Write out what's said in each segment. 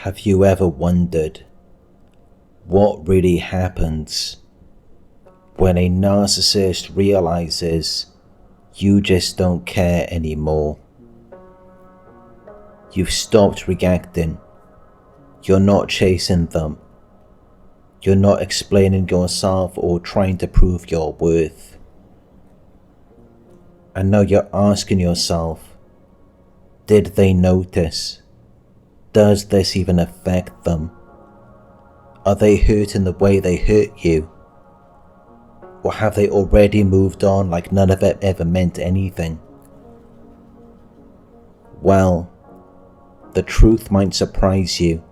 Have you ever wondered what really happens when a narcissist realizes you just don't care anymore? You've stopped reacting. You're not chasing them. You're not explaining yourself or trying to prove your worth. And now you're asking yourself, did they notice? Does this even affect them? Are they hurt in the way they hurt you? Or have they already moved on like none of it ever meant anything? Well, the truth might surprise you,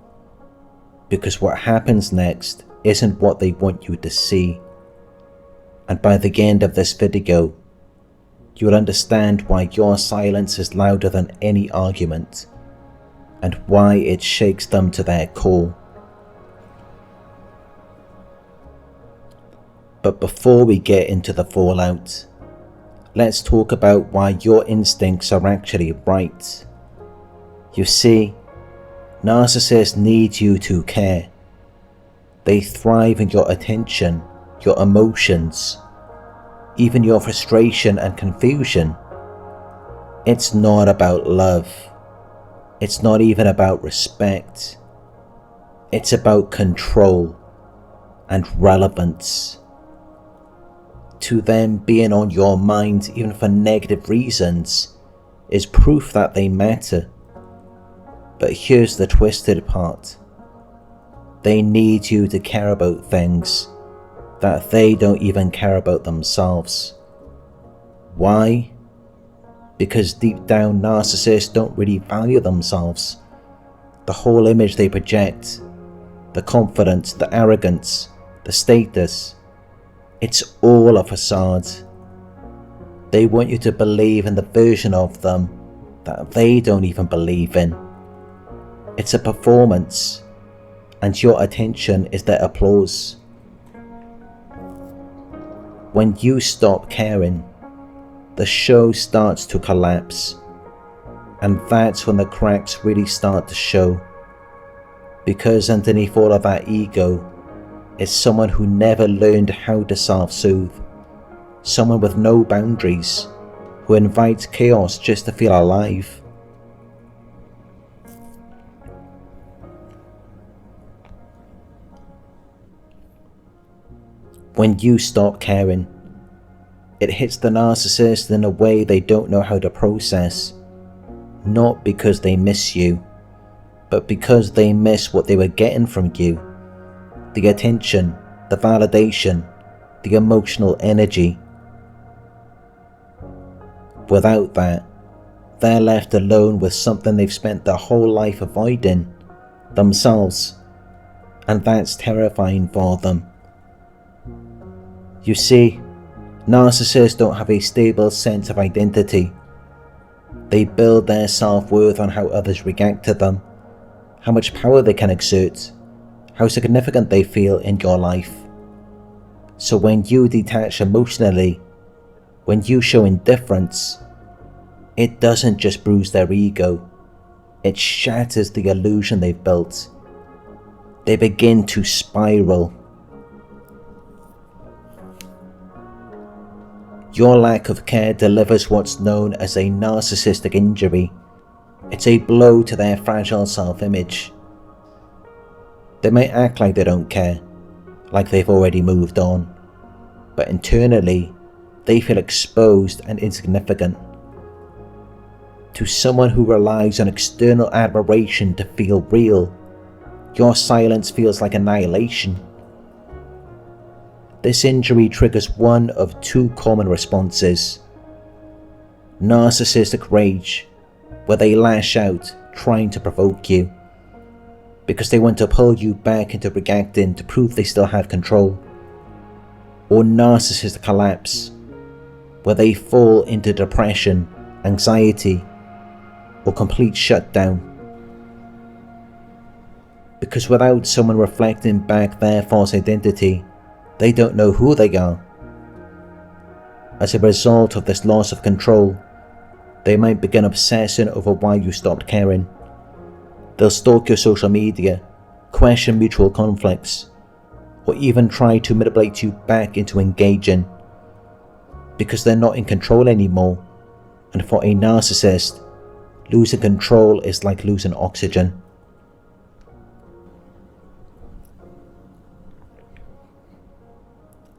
because what happens next isn't what they want you to see. And by the end of this video, you'll understand why your silence is louder than any argument, and why it shakes them to their core. But before we get into the fallout, let's talk about why your instincts are actually right. You see, narcissists need you to care. They thrive in your attention, your emotions, even your frustration and confusion. It's not about love. It's not even about respect. It's about control and relevance. To them, being on your mind, even for negative reasons, is proof that they matter. But here's the twisted part. They need you to care about things that they don't even care about themselves. Why? Because deep down, narcissists don't really value themselves. The whole image they project, the confidence, the arrogance, the status, it's all a facade. They want you to believe in the version of them that they don't even believe in. It's a performance, and your attention is their applause. When you stop caring, the show starts to collapse, and that's when the cracks really start to show. Because underneath all of that ego is someone who never learned how to self-soothe, someone with no boundaries, who invites chaos just to feel alive. When you stop caring, it hits the narcissist in a way they don't know how to process, not because they miss you, but because they miss what they were getting from you. The attention, the validation, the emotional energy. Without that, they're left alone with something they've spent their whole life avoiding, themselves, and that's terrifying for them. You see, narcissists don't have a stable sense of identity. They build their self-worth on how others react to them, how much power they can exert, how significant they feel in your life. So when you detach emotionally, when you show indifference, it doesn't just bruise their ego, it shatters the illusion they've built. They begin to spiral. Your lack of care delivers what's known as a narcissistic injury. It's a blow to their fragile self-image. They may act like they don't care, like they've already moved on, but internally, they feel exposed and insignificant. To someone who relies on external admiration to feel real, your silence feels like annihilation. This injury triggers one of two common responses. Narcissistic rage, where they lash out, trying to provoke you, because they want to pull you back into reacting to prove they still have control. Or narcissistic collapse, where they fall into depression, anxiety, or complete shutdown. Because without someone reflecting back their false identity, they don't know who they are. As a result of this loss of control, they might begin obsessing over why you stopped caring. They'll stalk your social media, question mutual conflicts, or even try to manipulate you back into engaging, because they're not in control anymore. And for a narcissist, losing control is like losing oxygen.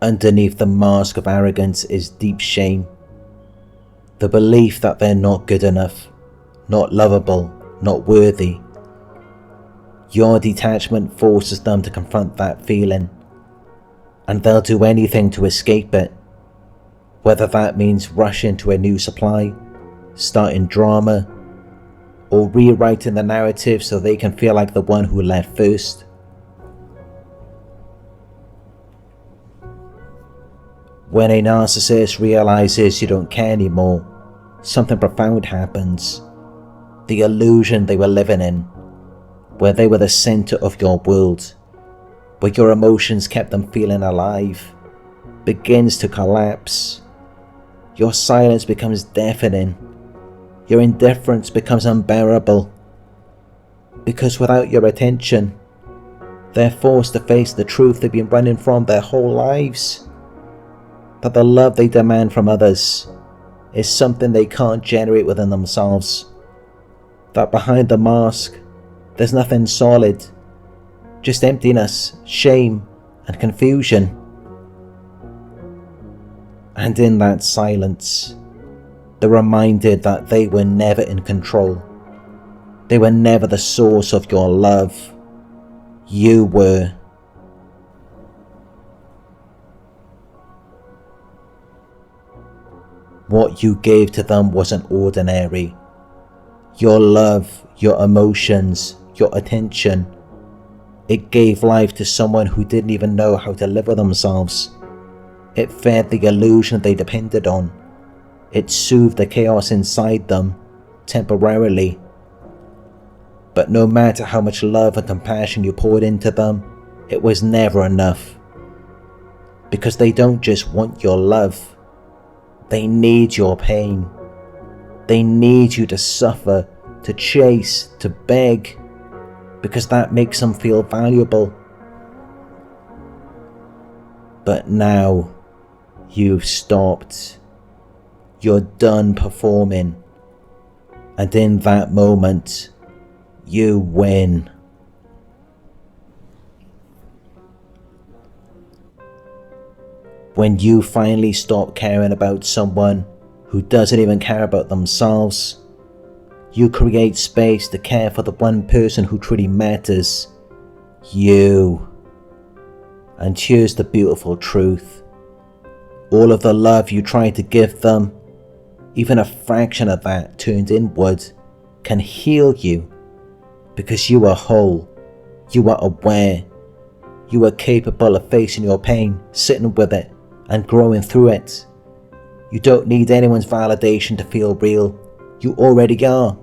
Underneath the mask of arrogance is deep shame. The belief that they're not good enough, not lovable, not worthy. Your detachment forces them to confront that feeling, and they'll do anything to escape it. Whether that means rushing to a new supply, starting drama, or rewriting the narrative so they can feel like the one who left first. When a narcissist realizes you don't care anymore, something profound happens. The illusion they were living in, where they were the center of your world, where your emotions kept them feeling alive, begins to collapse. Your silence becomes deafening. Your indifference becomes unbearable. Because without your attention, they're forced to face the truth they've been running from their whole lives. That the love they demand from others is something they can't generate within themselves. That behind the mask, there's nothing solid, just emptiness, shame, and confusion. And in that silence, they're reminded that they were never in control. They were never the source of your love. You were. What you gave to them wasn't ordinary. Your love, your emotions, your attention. It gave life to someone who didn't even know how to live with themselves. It fed the illusion they depended on. It soothed the chaos inside them, temporarily. But no matter how much love and compassion you poured into them, it was never enough. Because they don't just want your love. They need your pain. They need you to suffer, to chase, to beg, because that makes them feel valuable. But now, you've stopped. You're done performing. And in that moment, you win. When you finally stop caring about someone who doesn't even care about themselves, you create space to care for the one person who truly matters, you. And here's the beautiful truth. All of the love you try to give them, even a fraction of that turned inward, can heal you, because you are whole, you are aware, you are capable of facing your pain, sitting with it, and growing through it. You don't need anyone's validation to feel real. You already are.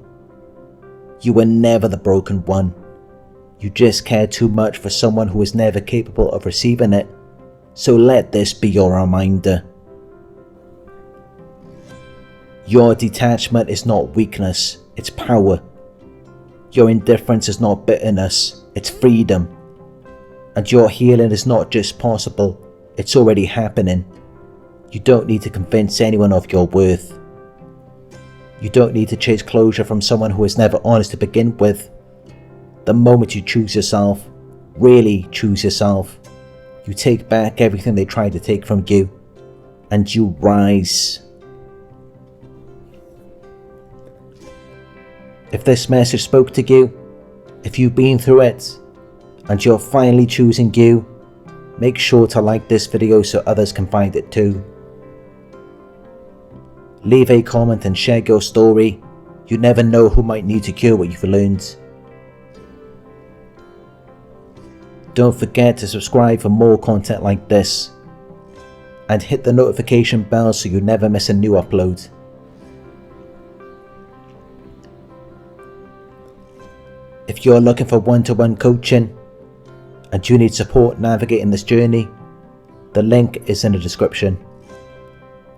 You were never the broken one. You just care too much for someone who was never capable of receiving it. So let this be your reminder. Your detachment is not weakness, it's power. Your indifference is not bitterness, it's freedom. And your healing is not just possible, it's already happening. You don't need to convince anyone of your worth. You don't need to chase closure from someone who was never honest to begin with. The moment you choose yourself, really choose yourself, you take back everything they tried to take from you, and you rise. If this message spoke to you, if you've been through it, and you're finally choosing you, make sure to like this video so others can find it too. Leave a comment and share your story. You never know who might need to hear what you've learned. Don't forget to subscribe for more content like this, and hit the notification bell so you never miss a new upload. If you're looking for one-to-one coaching and you need support navigating this journey, the link is in the description.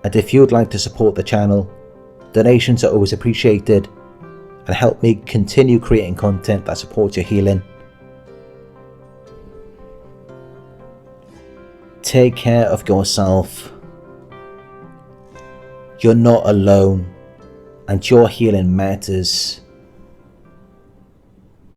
And if you'd like to support the channel, donations are always appreciated, and help me continue creating content that supports your healing. Take care of yourself. You're not alone, and your healing matters.